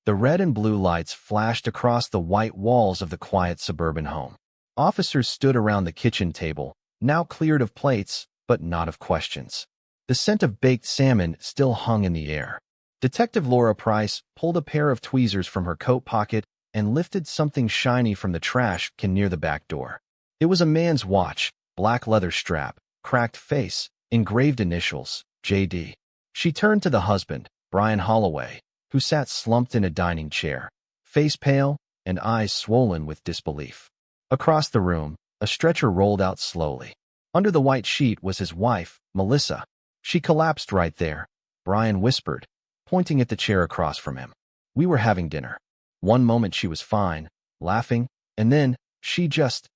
The red and blue lights flashed across the white walls of the quiet suburban home. Officers stood around the kitchen table, now cleared of plates, but not of questions. The scent of baked salmon still hung in the air. Detective Laura Price pulled a pair of tweezers from her coat pocket and lifted something shiny from the trash can near the back door. It was a man's watch, black leather strap, cracked face, engraved initials, J.D. She turned to the husband, Brian Holloway, who sat slumped in a dining chair, face pale and eyes swollen with disbelief. Across the room, a stretcher rolled out slowly. Under the white sheet was his wife, Melissa. She collapsed right there, Brian whispered, pointing at the chair across from him. We were having dinner. One moment she was fine, laughing, and then,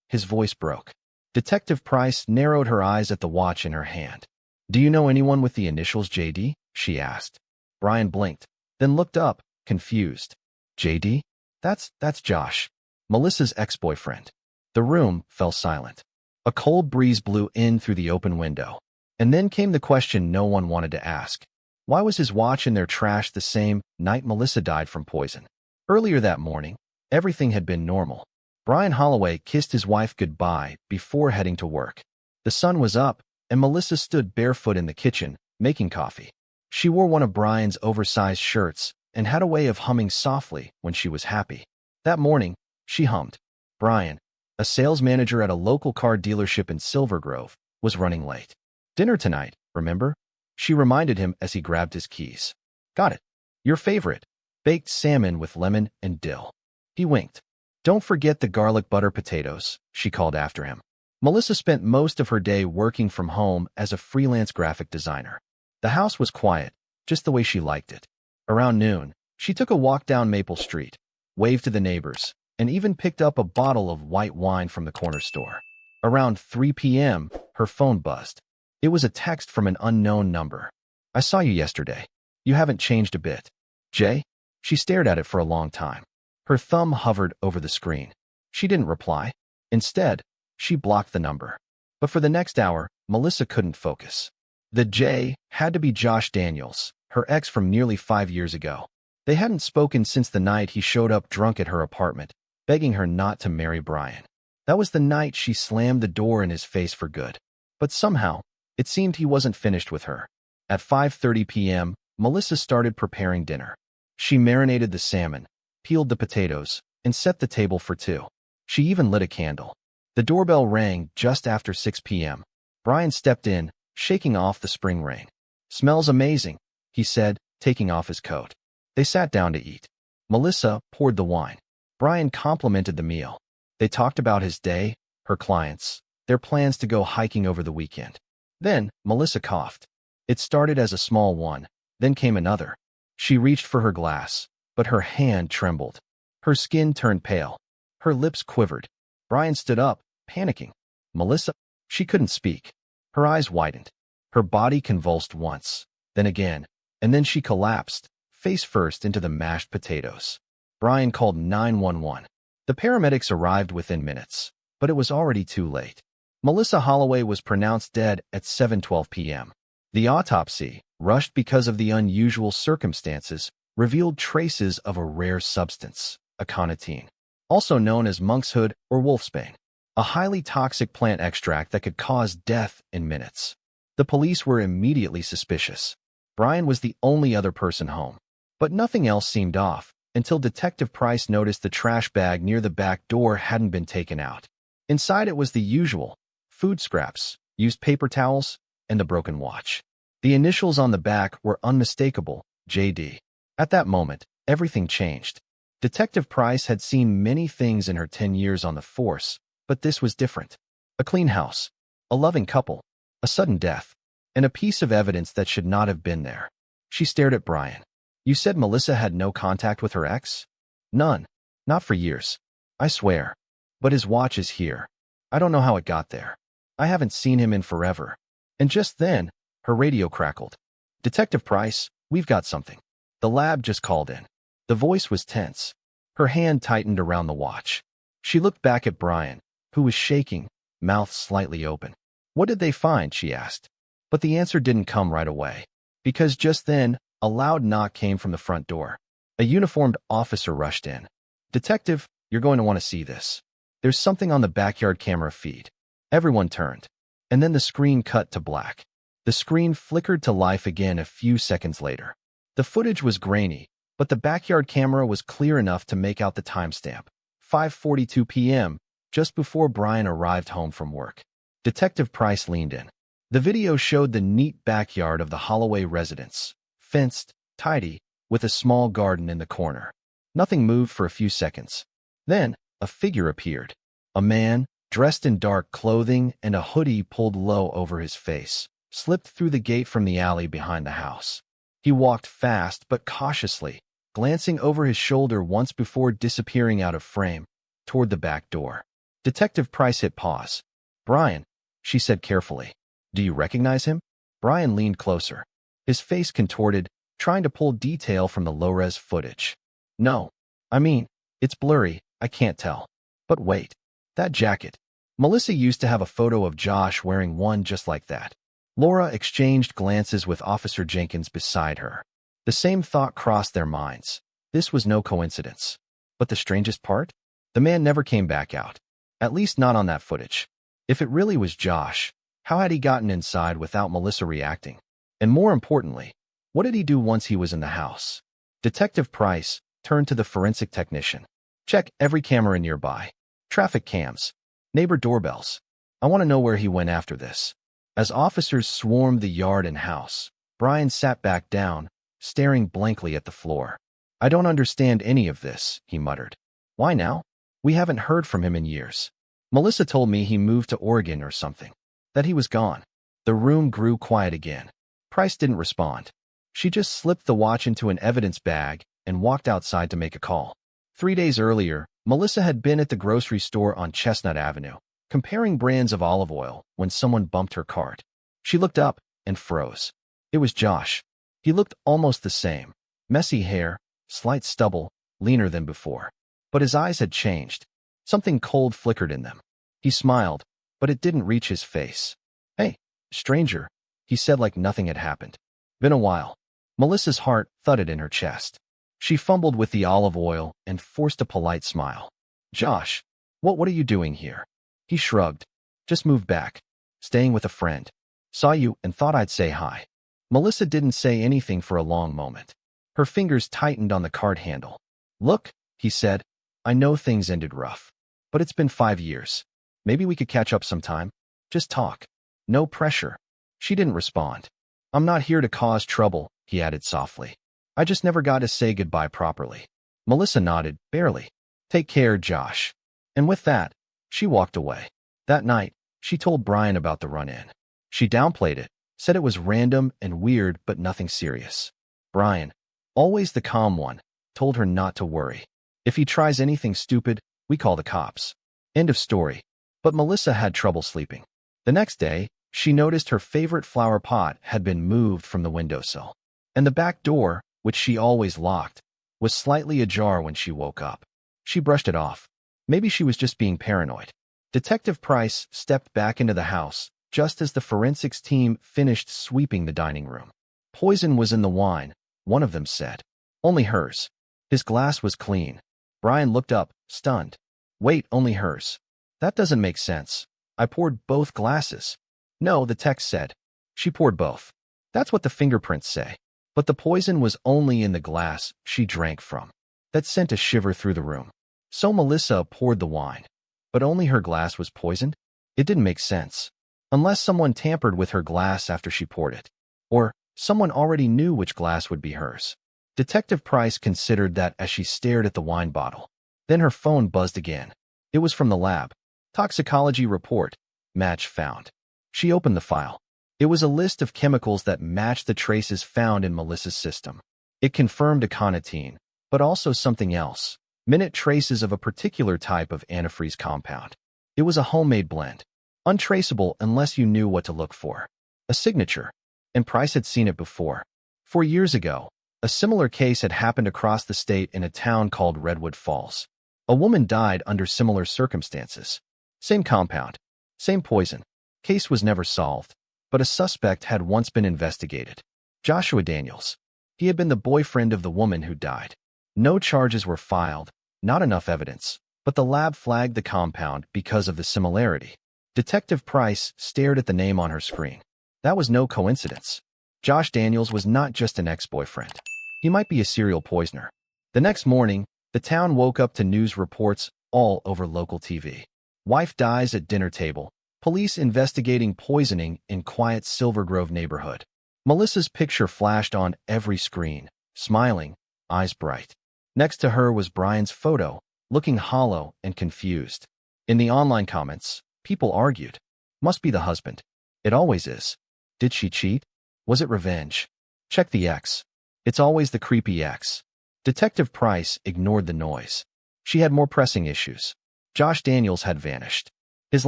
his voice broke. Detective Price narrowed her eyes at the watch in her hand. Do you know anyone with the initials J.D.? She asked. Brian blinked, then looked up, confused. J.D.? That's Josh, Melissa's ex-boyfriend. The room fell silent. A cold breeze blew in through the open window. And then came the question no one wanted to ask. Why was his watch in their trash the same night Melissa died from poison? Earlier that morning, everything had been normal. Brian Holloway kissed his wife goodbye before heading to work. The sun was up, and Melissa stood barefoot in the kitchen, making coffee. She wore one of Brian's oversized shirts and had a way of humming softly when she was happy. That morning, she hummed. Brian, a sales manager at a local car dealership in Silver Grove, was running late. Dinner tonight, remember? She reminded him as he grabbed his keys. Got it. Your favorite. Baked salmon with lemon and dill. He winked. Don't forget the garlic butter potatoes, she called after him. Melissa spent most of her day working from home as a freelance graphic designer. The house was quiet, just the way she liked it. Around noon, she took a walk down Maple Street, waved to the neighbors, and even picked up a bottle of white wine from the corner store. Around 3 p.m., her phone buzzed. It was a text from an unknown number. I saw you yesterday. You haven't changed a bit. Jay? She stared at it for a long time. Her thumb hovered over the screen. She didn't reply. Instead, she blocked the number. But for the next hour, Melissa couldn't focus. The J had to be Josh Daniels, her ex from nearly 5 years ago. They hadn't spoken since the night he showed up drunk at her apartment, begging her not to marry Brian. That was the night she slammed the door in his face for good. But somehow, it seemed he wasn't finished with her. At 5:30 p.m., Melissa started preparing dinner. She marinated the salmon, peeled the potatoes, and set the table for two. She even lit a candle. The doorbell rang just after 6 p.m. Brian stepped in, shaking off the spring rain. Smells amazing, he said, taking off his coat. They sat down to eat. Melissa poured the wine. Brian complimented the meal. They talked about his day, her clients, their plans to go hiking over the weekend. Then, Melissa coughed. It started as a small one, then came another. She reached for her glass, but her hand trembled. Her skin turned pale. Her lips quivered. Brian stood up, panicking. Melissa? She couldn't speak. Her eyes widened. Her body convulsed once, then again, and then she collapsed, face first into the mashed potatoes. Brian called 911. The paramedics arrived within minutes, but it was already too late. Melissa Holloway was pronounced dead at 7:12 p.m. The autopsy, rushed because of the unusual circumstances, revealed traces of a rare substance, aconitine, also known as monkshood or wolfsbane, a highly toxic plant extract that could cause death in minutes. The police were immediately suspicious. Brian was the only other person home. But nothing else seemed off until Detective Price noticed the trash bag near the back door hadn't been taken out. Inside it was the usual: food scraps, used paper towels, and a broken watch. The initials on the back were unmistakable, J.D. At that moment, everything changed. Detective Price had seen many things in her 10 years on the force, but this was different. A clean house, a loving couple, a sudden death, and a piece of evidence that should not have been there. She stared at Brian. You said Melissa had no contact with her ex? None. Not for years. I swear. But his watch is here. I don't know how it got there. I haven't seen him in forever. And just then, her radio crackled. Detective Price, we've got something. The lab just called in. The voice was tense. Her hand tightened around the watch. She looked back at Brian, who was shaking, mouth slightly open. What did they find? She asked. But the answer didn't come right away, because just then, a loud knock came from the front door. A uniformed officer rushed in. "Detective, you're going to want to see this. There's something on the backyard camera feed." Everyone turned. And then the screen cut to black. The screen flickered to life again a few seconds later. The footage was grainy, but the backyard camera was clear enough to make out the timestamp. 5:42 p.m., just before Brian arrived home from work. Detective Price leaned in. The video showed the neat backyard of the Holloway residence, fenced, tidy, with a small garden in the corner. Nothing moved for a few seconds. Then, a figure appeared. A man, dressed in dark clothing and a hoodie pulled low over his face, slipped through the gate from the alley behind the house. He walked fast but cautiously, glancing over his shoulder once before disappearing out of frame, toward the back door. Detective Price hit pause. "Brian," she said carefully. "Do you recognize him?" Brian leaned closer, his face contorted, trying to pull detail from the low-res footage. "No. I mean, it's blurry, I can't tell. But wait. That jacket. Melissa used to have a photo of Josh wearing one just like that." Laura exchanged glances with Officer Jenkins beside her. The same thought crossed their minds. This was no coincidence. But the strangest part? The man never came back out. At least not on that footage. If it really was Josh, how had he gotten inside without Melissa reacting? And more importantly, what did he do once he was in the house? Detective Price turned to the forensic technician. "Check every camera nearby. Traffic cams. Neighbor doorbells. I want to know where he went after this." As officers swarmed the yard and house, Brian sat back down, staring blankly at the floor. "I don't understand any of this," he muttered. "Why now? We haven't heard from him in years. Melissa told me he moved to Oregon or something. That he was gone." The room grew quiet again. Price didn't respond. She just slipped the watch into an evidence bag and walked outside to make a call. 3 days earlier, Melissa had been at the grocery store on Chestnut Avenue, comparing brands of olive oil when someone bumped her cart. She looked up and froze. It was Josh. He looked almost the same. Messy hair, slight stubble, leaner than before. But his eyes had changed. Something cold flickered in them. He smiled, but it didn't reach his face. "Hey, stranger," he said like nothing had happened. "Been a while." Melissa's heart thudded in her chest. She fumbled with the olive oil and forced a polite smile. "Josh, what are you doing here?" He shrugged. "Just moved back. Staying with a friend. Saw you and thought I'd say hi." Melissa didn't say anything for a long moment. Her fingers tightened on the cart handle. "Look," he said, "I know things ended rough. But it's been 5 years. Maybe we could catch up sometime. Just talk. No pressure." She didn't respond. "I'm not here to cause trouble," he added softly. "I just never got to say goodbye properly." Melissa nodded, barely. "Take care, Josh." And with that, she walked away. That night, she told Brian about the run-in. She downplayed it, said it was random and weird but nothing serious. Brian, always the calm one, told her not to worry. "If he tries anything stupid, we call the cops." End of story. But Melissa had trouble sleeping. The next day, she noticed her favorite flower pot had been moved from the windowsill. And the back door, which she always locked, was slightly ajar when she woke up. She brushed it off. Maybe she was just being paranoid. Detective Price stepped back into the house just as the forensics team finished sweeping the dining room. "Poison was in the wine," one of them said. "Only hers." His glass was clean. Brian looked up, stunned. "Wait, only hers? That doesn't make sense. I poured both glasses." "No," the text said. "She poured both. That's what the fingerprints say. But the poison was only in the glass she drank from." That sent a shiver through the room. So Melissa poured the wine, but only her glass was poisoned? It didn't make sense. Unless someone tampered with her glass after she poured it. Or someone already knew which glass would be hers. Detective Price considered that as she stared at the wine bottle. Then her phone buzzed again. It was from the lab. "Toxicology report. Match found." She opened the file. It was a list of chemicals that matched the traces found in Melissa's system. It confirmed aconitine, but also something else. Minute traces of a particular type of antifreeze compound. It was a homemade blend. Untraceable unless you knew what to look for. A signature. And Price had seen it before. 4 years ago, a similar case had happened across the state in a town called Redwood Falls. A woman died under similar circumstances. Same compound. Same poison. Case was never solved, but a suspect had once been investigated. Joshua Daniels. He had been the boyfriend of the woman who died. No charges were filed, not enough evidence, but the lab flagged the compound because of the similarity. Detective Price stared at the name on her screen. That was no coincidence. Josh Daniels was not just an ex-boyfriend. He might be a serial poisoner. The next morning, the town woke up to news reports all over local TV. Wife dies at dinner table. Police investigating poisoning in quiet Silver Grove neighborhood. Melissa's picture flashed on every screen, smiling, eyes bright. Next to her was Brian's photo, looking hollow and confused. In the online comments, people argued. Must be the husband. It always is. Did she cheat? Was it revenge? Check the ex. It's always the creepy ex. Detective Price ignored the noise. She had more pressing issues. Josh Daniels had vanished. His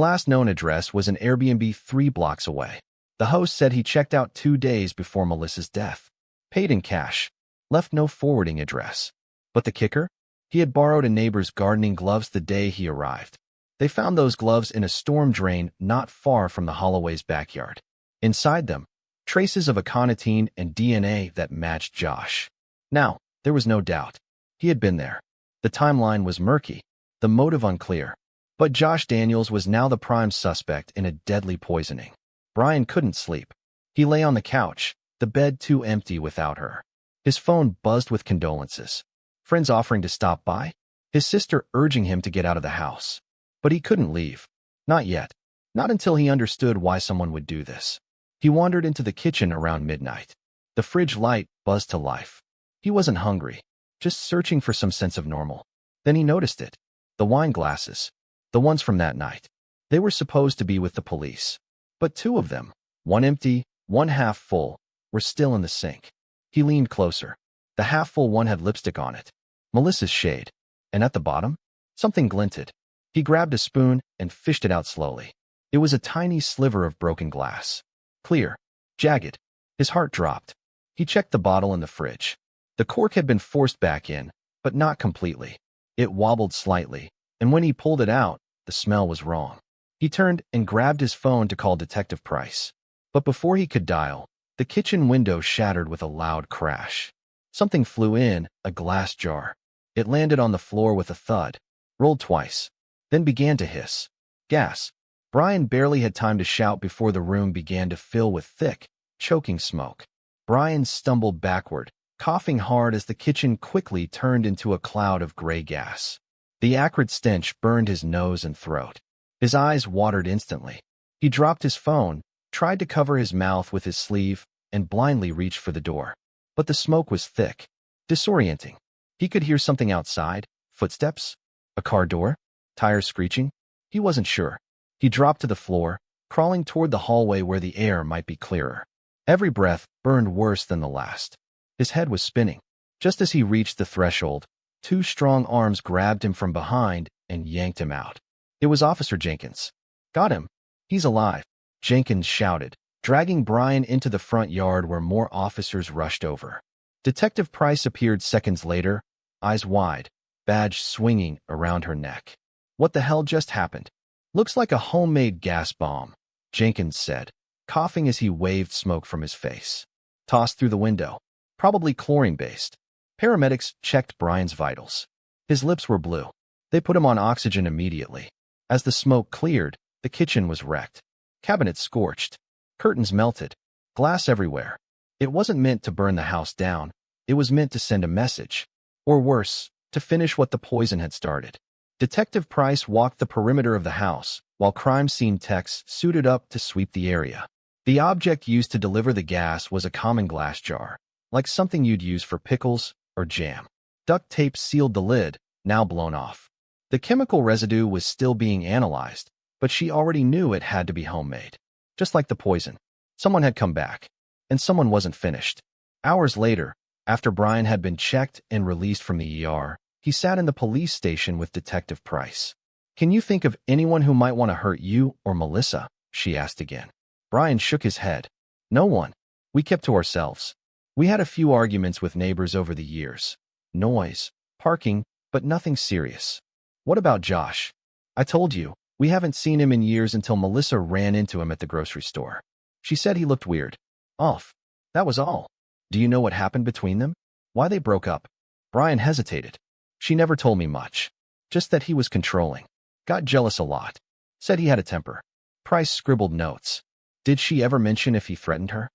last known address was an Airbnb 3 blocks away. The host said he checked out 2 days before Melissa's death. Paid in cash. Left no forwarding address. But the kicker? He had borrowed a neighbor's gardening gloves the day he arrived. They found those gloves in a storm drain not far from the Holloway's backyard. Inside them, traces of aconitine and DNA that matched Josh. Now, there was no doubt. He had been there. The timeline was murky, the motive unclear. But Josh Daniels was now the prime suspect in a deadly poisoning. Brian couldn't sleep. He lay on the couch, the bed too empty without her. His phone buzzed with condolences. Friends offering to stop by. His sister urging him to get out of the house. But he couldn't leave. Not yet. Not until he understood why someone would do this. He wandered into the kitchen around midnight. The fridge light buzzed to life. He wasn't hungry, just searching for some sense of normal. Then he noticed it. The wine glasses. The ones from that night. They were supposed to be with the police. But 2 of them, one empty, one half full, were still in the sink. He leaned closer. The half-full one had lipstick on it. Melissa's shade. And at the bottom, something glinted. He grabbed a spoon and fished it out slowly. It was a tiny sliver of broken glass. Clear. Jagged. His heart dropped. He checked the bottle in the fridge. The cork had been forced back in, but not completely. It wobbled slightly, and when he pulled it out, the smell was wrong. He turned and grabbed his phone to call Detective Price. But before he could dial, the kitchen window shattered with a loud crash. Something flew in, a glass jar. It landed on the floor with a thud, rolled twice, then began to hiss. Gas. Brian barely had time to shout before the room began to fill with thick, choking smoke. Brian stumbled backward, coughing hard as the kitchen quickly turned into a cloud of gray gas. The acrid stench burned his nose and throat. His eyes watered instantly. He dropped his phone, tried to cover his mouth with his sleeve, and blindly reached for the door. But the smoke was thick, disorienting. He could hear something outside, footsteps, a car door, tires screeching. He wasn't sure. He dropped to the floor, crawling toward the hallway where the air might be clearer. Every breath burned worse than the last. His head was spinning. Just as he reached the threshold, 2 strong arms grabbed him from behind and yanked him out. It was Officer Jenkins. Got him. He's alive, Jenkins shouted, dragging Brian into the front yard where more officers rushed over. Detective Price appeared seconds later, eyes wide, badge swinging around her neck. What the hell just happened? Looks like a homemade gas bomb, Jenkins said, coughing as he waved smoke from his face. Tossed through the window. Probably chlorine-based. Paramedics checked Brian's vitals. His lips were blue. They put him on oxygen immediately. As the smoke cleared, the kitchen was wrecked. Cabinets scorched. Curtains melted. Glass everywhere. It wasn't meant to burn the house down. It was meant to send a message. Or worse, to finish what the poison had started. Detective Price walked the perimeter of the house, while crime scene techs suited up to sweep the area. The object used to deliver the gas was a common glass jar, like something you'd use for pickles or jam. Duct tape sealed the lid, now blown off. The chemical residue was still being analyzed, but she already knew it had to be homemade. Just like the poison. Someone had come back, and someone wasn't finished. Hours later, after Brian had been checked and released from the ER, he sat in the police station with Detective Price. Can you think of anyone who might want to hurt you or Melissa? She asked again. Brian shook his head. No one. We kept to ourselves. We had a few arguments with neighbors over the years. Noise, parking, but nothing serious. What about Josh? I told you, we haven't seen him in years until Melissa ran into him at the grocery store. She said he looked weird. Off. That was all. Do you know what happened between them? Why they broke up? Brian hesitated. She never told me much. Just that he was controlling. Got jealous a lot. Said he had a temper. Price scribbled notes. Did she ever mention if he threatened her?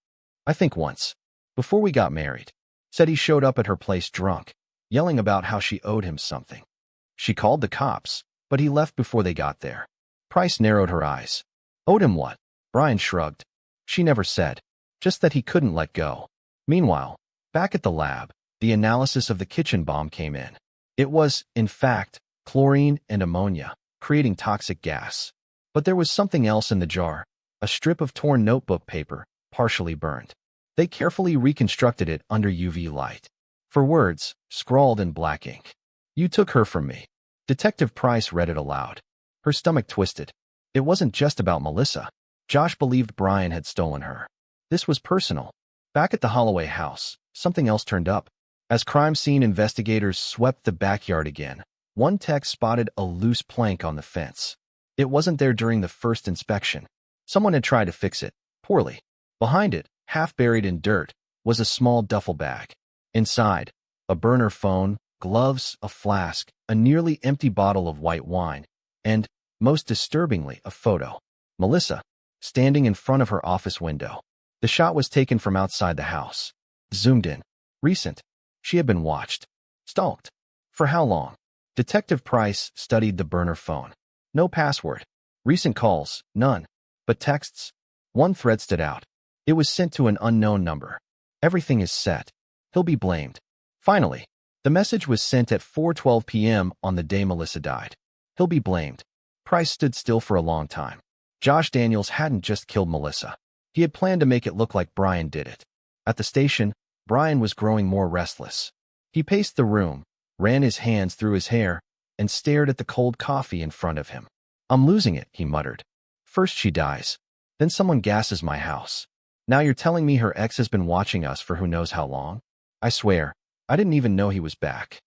I think once. Before we got married. Said he showed up at her place drunk, yelling about how she owed him something. She called the cops, but he left before they got there. Price narrowed her eyes. Owed him what? Brian shrugged. She never said. Just that he couldn't let go. Meanwhile, back at the lab, the analysis of the kitchen bomb came in. It was, in fact, chlorine and ammonia, creating toxic gas. But there was something else in the jar, a strip of torn notebook paper, partially burned. They carefully reconstructed it under UV light. For words, scrawled in black ink. You took her from me. Detective Price read it aloud. Her stomach twisted. It wasn't just about Melissa. Josh believed Brian had stolen her. This was personal. Back at the Holloway house, something else turned up. As crime scene investigators swept the backyard again, one tech spotted a loose plank on the fence. It wasn't there during the first inspection. Someone had tried to fix it, poorly. Behind it, half buried in dirt, was a small duffel bag. Inside, a burner phone, gloves, a flask, a nearly empty bottle of white wine, and, most disturbingly, a photo. Melissa, standing in front of her office window. The shot was taken from outside the house. Zoomed in. Recent. She had been watched. Stalked. For how long? Detective Price studied the burner phone. No password. Recent calls, none. But texts? One thread stood out. It was sent to an unknown number. Everything is set. He'll be blamed. Finally, the message was sent at 4:12 p.m. on the day Melissa died. He'll be blamed. Price stood still for a long time. Josh Daniels hadn't just killed Melissa. He had planned to make it look like Brian did it. At the station, Brian was growing more restless. He paced the room, ran his hands through his hair, and stared at the cold coffee in front of him. I'm losing it, he muttered. First she dies. Then someone gasses my house. Now you're telling me her ex has been watching us for who knows how long? I swear, I didn't even know he was back.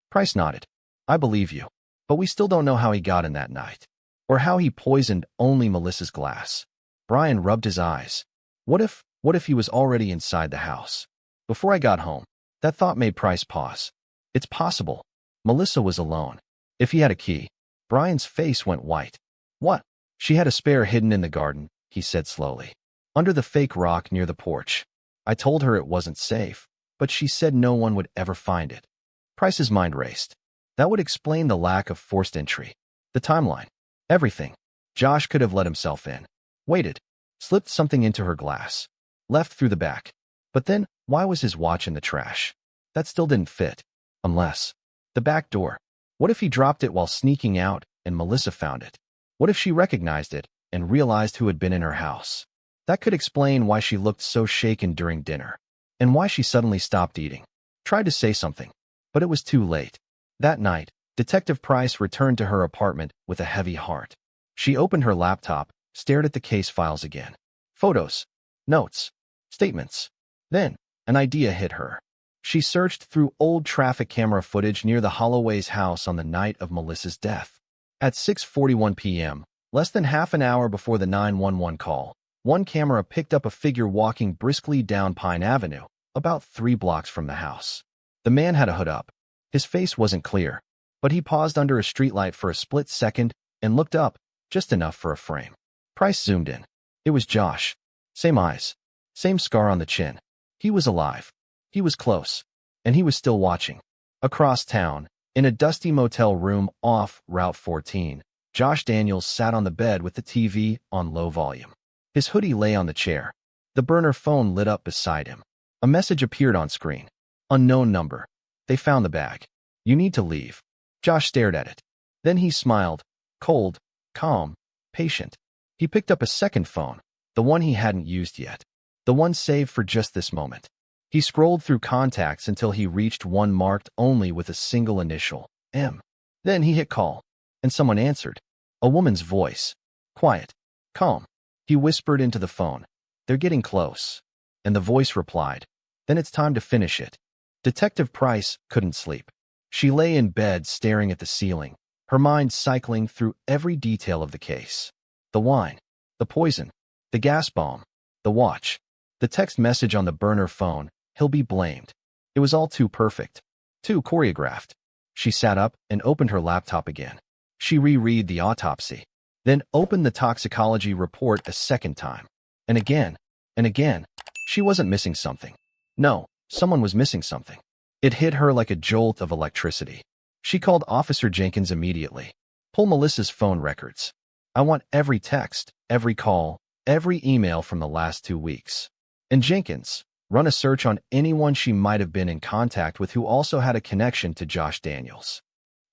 Price nodded. I believe you. But we still don't know how he got in that night. Or how he poisoned only Melissa's glass. Brian rubbed his eyes. What if he was already inside the house? Before I got home, that thought made Price pause. It's possible. Melissa was alone. If he had a key. Brian's face went white. What? She had a spare hidden in the garden, he said slowly. Under the fake rock near the porch. I told her it wasn't safe, but she said no one would ever find it. Price's mind raced. That would explain the lack of forced entry. The timeline. Everything. Josh could have let himself in. Waited. Slipped something into her glass. Left through the back. But then, why was his watch in the trash? That still didn't fit. Unless. The back door. What if he dropped it while sneaking out and Melissa found it? What if she recognized it and realized who had been in her house? That could explain why she looked so shaken during dinner. And why she suddenly stopped eating. Tried to say something. But it was too late. That night, Detective Price returned to her apartment with a heavy heart. She opened her laptop, stared at the case files again. Photos. Notes. Statements. Then, an idea hit her. She searched through old traffic camera footage near the Holloway's house on the night of Melissa's death. At 6:41 p.m., less than half an hour before the 911 call, one camera picked up a figure walking briskly down Pine Avenue, about 3 blocks from the house. The man had a hood up. His face wasn't clear, but he paused under a streetlight for a split second and looked up, just enough for a frame. Price zoomed in. It was Josh. Same eyes. Same scar on the chin. He was alive. He was close. And he was still watching. Across town, in a dusty motel room off Route 14, Josh Daniels sat on the bed with the TV on low volume. His hoodie lay on the chair. The burner phone lit up beside him. A message appeared on screen. Unknown number. They found the bag. You need to leave. Josh stared at it. Then he smiled. Cold, calm, patient. He picked up a second phone, the one he hadn't used yet. The one saved for just this moment. He scrolled through contacts until he reached one marked only with a single initial, M. Then he hit call. And someone answered. A woman's voice. Quiet. Calm. He whispered into the phone. They're getting close. And the voice replied. Then it's time to finish it. Detective Price couldn't sleep. She lay in bed staring at the ceiling, her mind cycling through every detail of the case. The wine. The poison. The gas bomb. The watch. The text message on the burner phone. He'll be blamed. It was all too perfect. Too choreographed. She sat up and opened her laptop again. She reread the autopsy, then opened the toxicology report a second time. And again, and again. She wasn't missing something. No, someone was missing something. It hit her like a jolt of electricity. She called Officer Jenkins immediately. Pull Melissa's phone records. I want every text, every call, every email from the last 2 weeks. And Jenkins, run a search on anyone she might have been in contact with who also had a connection to Josh Daniels.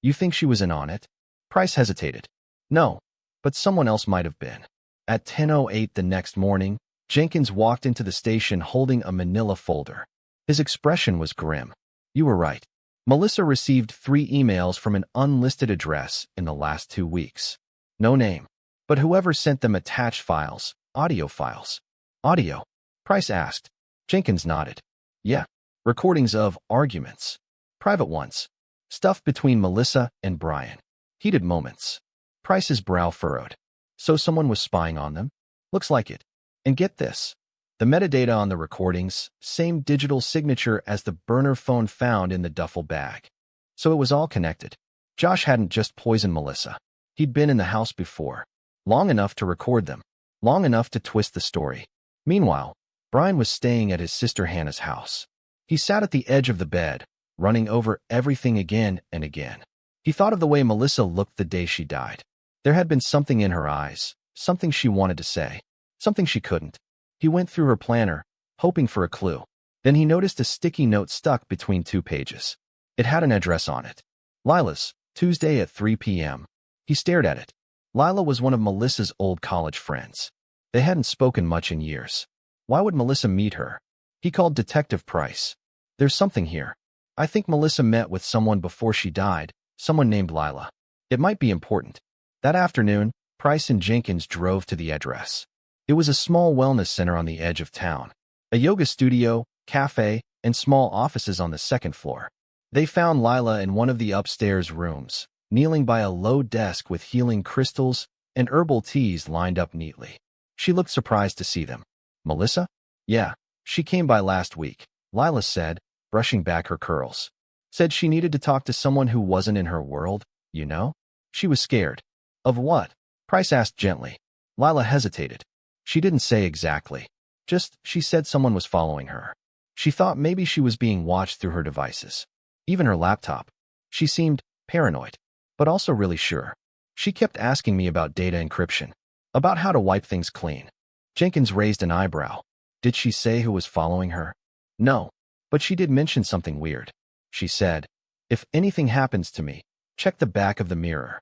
You think she was in on it? Price hesitated. No, but someone else might have been. At 10:08 the next morning, Jenkins walked into the station holding a manila folder. His expression was grim. You were right. Melissa received 3 emails from an unlisted address in the last 2 weeks. No name, but whoever sent them attached files, audio files. Audio? Price asked. Jenkins nodded. Yeah, recordings of arguments. Private ones. Stuff between Melissa and Brian. Heated moments. Price's brow furrowed. So someone was spying on them? Looks like it. And get this. The metadata on the recordings, same digital signature as the burner phone found in the duffel bag. So it was all connected. Josh hadn't just poisoned Melissa. He'd been in the house before. Long enough to record them. Long enough to twist the story. Meanwhile, Brian was staying at his sister Hannah's house. He sat at the edge of the bed, running over everything again and again. He thought of the way Melissa looked the day she died. There had been something in her eyes, something she wanted to say, something she couldn't. He went through her planner, hoping for a clue. Then he noticed a sticky note stuck between 2 pages. It had an address on it. Lila's, Tuesday at 3 p.m. He stared at it. Lila was one of Melissa's old college friends. They hadn't spoken much in years. Why would Melissa meet her? He called Detective Price. There's something here. I think Melissa met with someone before she died, someone named Lila. It might be important. That afternoon, Price and Jenkins drove to the address. It was a small wellness center on the edge of town. A yoga studio, cafe, and small offices on the 2nd floor. They found Lila in one of the upstairs rooms, kneeling by a low desk with healing crystals and herbal teas lined up neatly. She looked surprised to see them. Melissa? Yeah, she came by last week, Lila said, brushing back her curls. Said she needed to talk to someone who wasn't in her world, you know? She was scared. Of what? Price asked gently. Lila hesitated. She didn't say exactly. Just, she said someone was following her. She thought maybe she was being watched through her devices. Even her laptop. She seemed paranoid, but also really sure. She kept asking me about data encryption, about how to wipe things clean. Jenkins raised an eyebrow. Did she say who was following her? No, but she did mention something weird. She said, if anything happens to me, check the back of the mirror.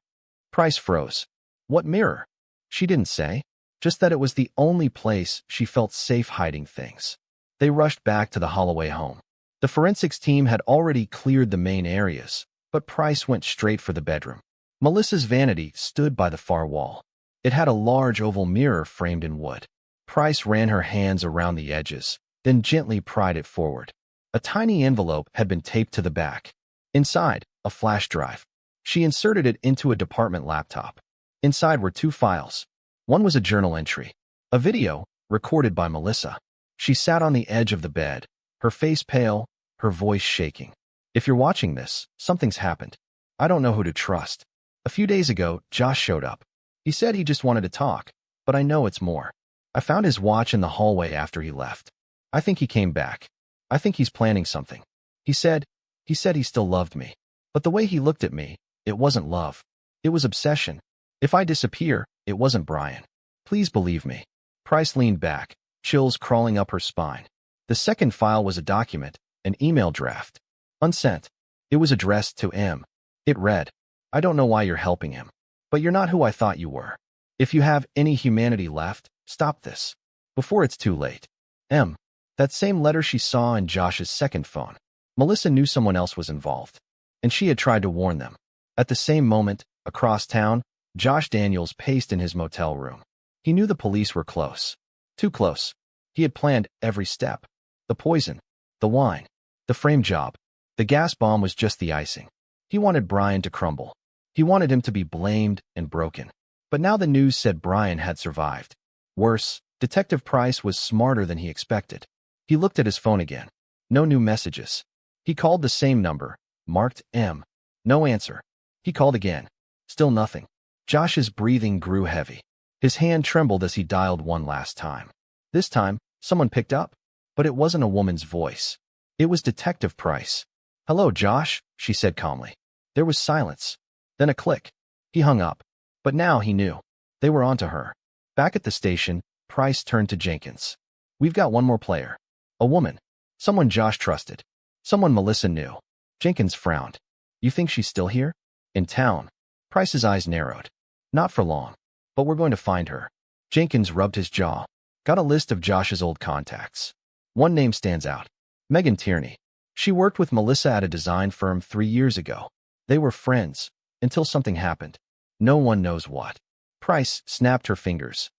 Price froze. What mirror? She didn't say. Just that it was the only place she felt safe hiding things. They rushed back to the Holloway home. The forensics team had already cleared the main areas, but Price went straight for the bedroom. Melissa's vanity stood by the far wall. It had a large oval mirror framed in wood. Price ran her hands around the edges, then gently pried it forward. A tiny envelope had been taped to the back. Inside, a flash drive. She inserted it into a department laptop. Inside were 2 files. One was a journal entry, a video recorded by Melissa. She sat on the edge of the bed, her face pale, her voice shaking. If you're watching this, something's happened. I don't know who to trust. A few days ago, Josh showed up. He said he just wanted to talk, but I know it's more. I found his watch in the hallway after he left. I think he came back. I think he's planning something. He said he still loved me. But the way he looked at me, it wasn't love. It was obsession. If I disappear, it wasn't Brian. Please believe me. Price leaned back, chills crawling up her spine. The second file was a document, an email draft. Unsent. It was addressed to M. It read, I don't know why you're helping him, but you're not who I thought you were. If you have any humanity left, stop this. Before it's too late. M. That same letter she saw in Josh's second phone. Melissa knew someone else was involved, and she had tried to warn them. At the same moment, across town, Josh Daniels paced in his motel room. He knew the police were close. Too close. He had planned every step. The poison, the wine, the frame job. The gas bomb was just the icing. He wanted Brian to crumble. He wanted him to be blamed and broken. But now the news said Brian had survived. Worse, Detective Price was smarter than he expected. He looked at his phone again. No new messages. He called the same number, marked M. No answer. He called again. Still nothing. Josh's breathing grew heavy. His hand trembled as he dialed one last time. This time, someone picked up, but it wasn't a woman's voice. It was Detective Price. "Hello, Josh," she said calmly. There was silence. Then a click. He hung up. But now he knew. They were onto her. Back at the station, Price turned to Jenkins. "We've got one more player. A woman. Someone Josh trusted. Someone Melissa knew." Jenkins frowned. "You think she's still here? In town?" Price's eyes narrowed. "Not for long. But we're going to find her." Jenkins rubbed his jaw. "Got a list of Josh's old contacts. One name stands out. Megan Tierney. She worked with Melissa at a design firm 3 years ago. They were friends, until something happened. No one knows what." Price snapped her fingers.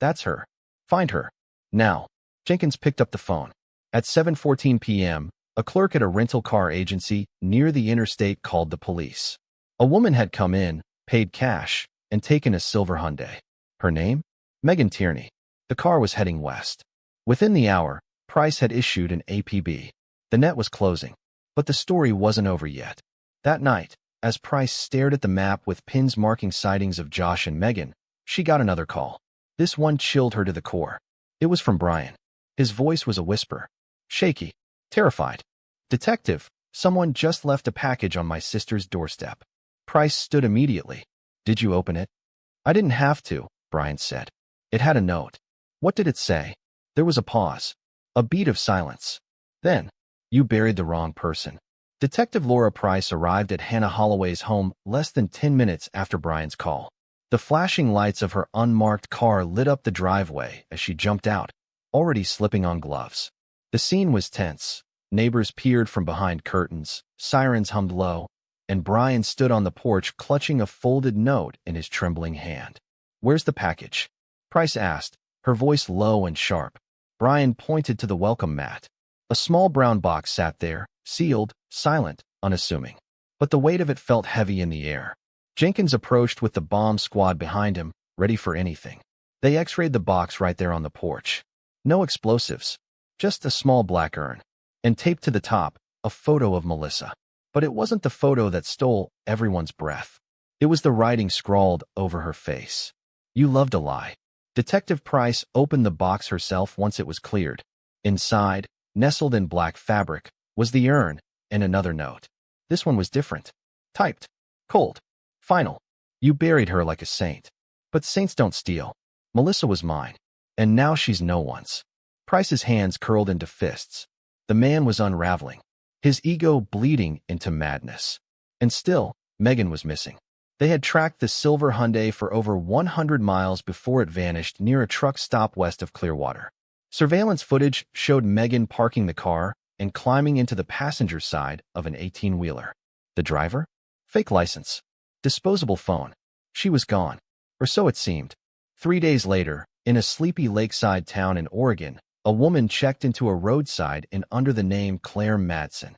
That's her. Find her. Now." Jenkins picked up the phone. At 7:14 p.m., a clerk at a rental car agency near the interstate called the police. A woman had come in, paid cash, and taken a silver Hyundai. Her name? Megan Tierney. The car was heading west. Within the hour, Price had issued an APB. The net was closing. But the story wasn't over yet. That night, as Price stared at the map with pins marking sightings of Josh and Megan, she got another call. This one chilled her to the core. It was from Brian. His voice was a whisper. Shaky. Terrified. "Detective, someone just left a package on my sister's doorstep." Price stood immediately. "Did you open it?" "I didn't have to," Brian said. "It had a note." "What did it say?" There was a pause. A beat of silence. Then, "You buried the wrong person." Detective Laura Price arrived at Hannah Holloway's home less than 10 minutes after Brian's call. The flashing lights of her unmarked car lit up the driveway as she jumped out, already slipping on gloves. The scene was tense. Neighbors peered from behind curtains, sirens hummed low, and Brian stood on the porch clutching a folded note in his trembling hand. "Where's the package?" Price asked, her voice low and sharp. Brian pointed to the welcome mat. A small brown box sat there, sealed, silent, unassuming. But the weight of it felt heavy in the air. Jenkins approached with the bomb squad behind him, ready for anything. They x-rayed the box right there on the porch. No explosives, just a small black urn. And taped to the top, a photo of Melissa. But it wasn't the photo that stole everyone's breath. It was the writing scrawled over her face. "You love to lie." Detective Price opened the box herself once it was cleared. Inside, nestled in black fabric, was the urn and another note. This one was different. Typed. Cold. Final. "You buried her like a saint. But saints don't steal. Melissa was mine. And now she's no one's." Price's hands curled into fists. The man was unraveling. His ego bleeding into madness. And still, Megan was missing. They had tracked the silver Hyundai for over 100 miles before it vanished near a truck stop west of Clearwater. Surveillance footage showed Megan parking the car and climbing into the passenger side of an 18-wheeler. The driver? Fake license. Disposable phone. She was gone. Or so it seemed. 3 days later, in a sleepy lakeside town in Oregon, a woman checked into a roadside inn under the name Claire Madsen.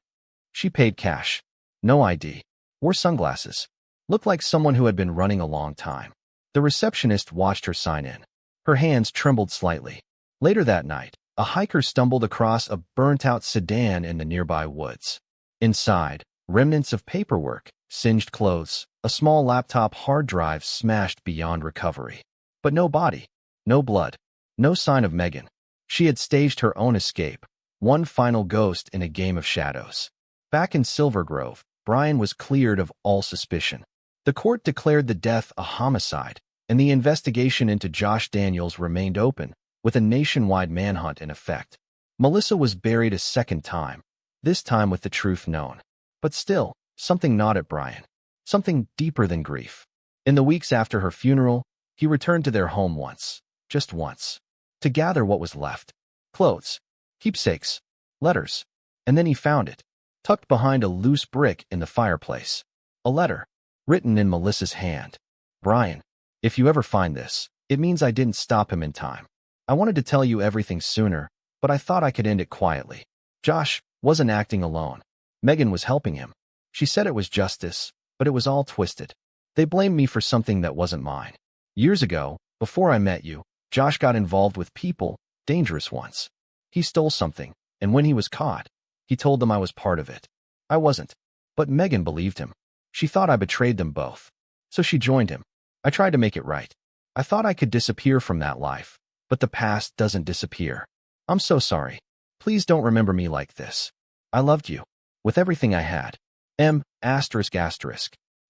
She paid cash. No ID. Wore sunglasses. Looked like someone who had been running a long time. The receptionist watched her sign in. Her hands trembled slightly. Later that night, a hiker stumbled across a burnt-out sedan in the nearby woods. Inside, remnants of paperwork, singed clothes, a small laptop hard drive smashed beyond recovery. But no body. No blood. No sign of Megan. She had staged her own escape, one final ghost in a game of shadows. Back in Silver Grove, Brian was cleared of all suspicion. The court declared the death a homicide, and the investigation into Josh Daniels remained open, with a nationwide manhunt in effect. Melissa was buried a second time, this time with the truth known. But still, something gnawed at Brian. Something deeper than grief. In the weeks after her funeral, he returned to their home once, just once, to gather what was left. Clothes, keepsakes, letters. And then he found it, tucked behind a loose brick in the fireplace. A letter, written in Melissa's hand. "Brian, if you ever find this, it means I didn't stop him in time. I wanted to tell you everything sooner, but I thought I could end it quietly. Josh wasn't acting alone. Megan was helping him. She said it was justice, but it was all twisted. They blamed me for something that wasn't mine. Years ago, before I met you, Josh got involved with people, dangerous ones. He stole something, and when he was caught, he told them I was part of it. I wasn't. But Megan believed him. She thought I betrayed them both. So she joined him. I tried to make it right. I thought I could disappear from that life. But the past doesn't disappear. I'm so sorry. Please don't remember me like this. I loved you. With everything I had. M****.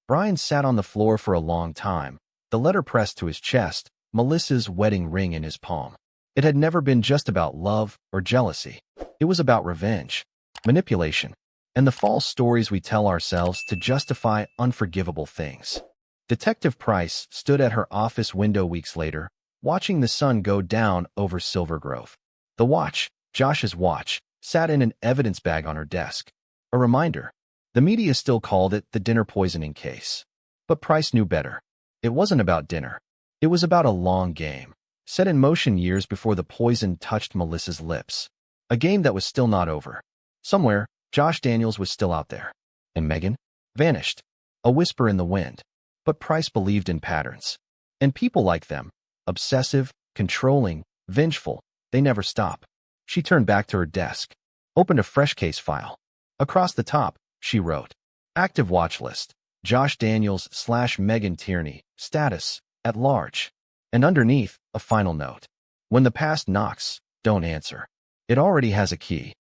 Brian sat on the floor for a long time, the letter pressed to his chest, Melissa's wedding ring in his palm. It had never been just about love or jealousy. It was about revenge, manipulation, and the false stories we tell ourselves to justify unforgivable things. Detective Price stood at her office window weeks later, watching the sun go down over Silver Grove. The watch, Josh's watch, sat in an evidence bag on her desk. A reminder. The media still called it the dinner poisoning case. But Price knew better. It wasn't about dinner. It was about a long game, set in motion years before the poison touched Melissa's lips. A game that was still not over. Somewhere, Josh Daniels was still out there. And Megan? Vanished. A whisper in the wind. But Price believed in patterns. And people like them. Obsessive, controlling, vengeful. They never stop. She turned back to her desk. Opened a fresh case file. Across the top, she wrote, Active watch list, Josh Daniels / Megan Tierney, status, at large. And underneath, a final note. When the past knocks, don't answer. It already has a key.